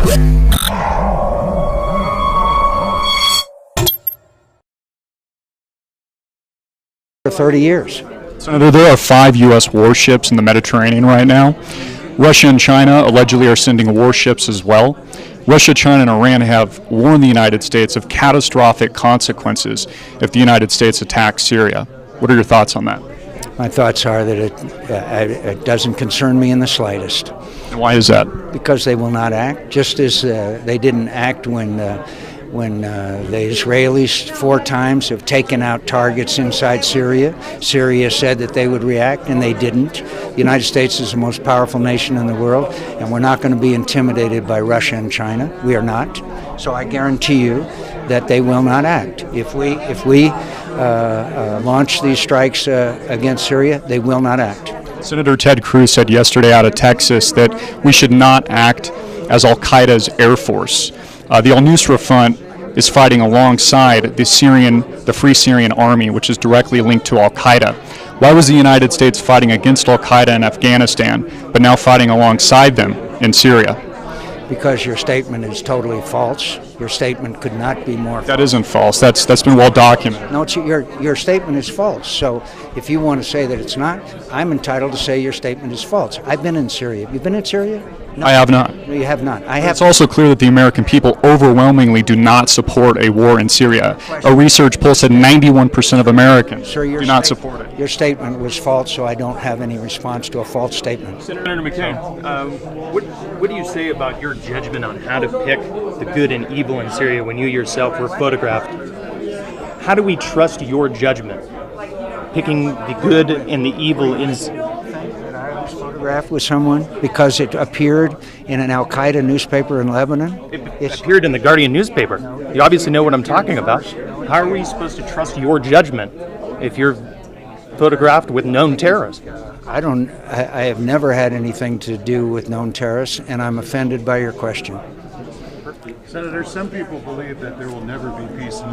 For 30 years. Senator, there are 5 U.S. warships in the Mediterranean right now. Russia and China allegedly are sending warships as well. Russia, China, and Iran have warned the United States of catastrophic consequences if the United States attacks Syria. What are your thoughts on that? My thoughts are that it doesn't concern me in the slightest. And why is that? Because they will not act, just as they didn't act when the Israelis 4 times have taken out targets inside Syria. Syria said that they would react, and they didn't. The United States is the most powerful nation in the world, and we're not going to be intimidated by Russia and China. We are not. So I guarantee you that they will not act. If we launch these strikes against Syria, they will not act. Senator Ted Cruz said yesterday out of Texas that we should not act as al-Qaeda's air force. The al-Nusra Front is fighting alongside the Free Syrian Army, which is directly linked to al-Qaeda. Why was the United States fighting against al-Qaeda in Afghanistan, but now fighting alongside them in Syria? Because your statement is totally false. Your statement could not be more false. That isn't false. That's been well documented. No, your statement is false. So if you want to say that it's not, I'm entitled to say your statement is false. I've been in Syria. You've been in Syria? No. I have not. No, you have not. It's also clear that the American people overwhelmingly do not support a war in Syria. A research poll said 91% of Americans do not support it. Your statement was false, so I don't have any response to a false statement. Senator McCain, what do you say about your judgment on how to pick the good and evil in Syria when you yourself were photographed? How do we trust your judgment, picking the good and the evil in photograph with someone because it appeared in an al-Qaeda newspaper in Lebanon? It appeared in the Guardian newspaper. You obviously know what I'm talking about. How are we supposed to trust your judgment if you're photographed with known terrorists? I have never had anything to do with known terrorists, and I'm offended by your question. Senator, some people believe that there will never be peace in the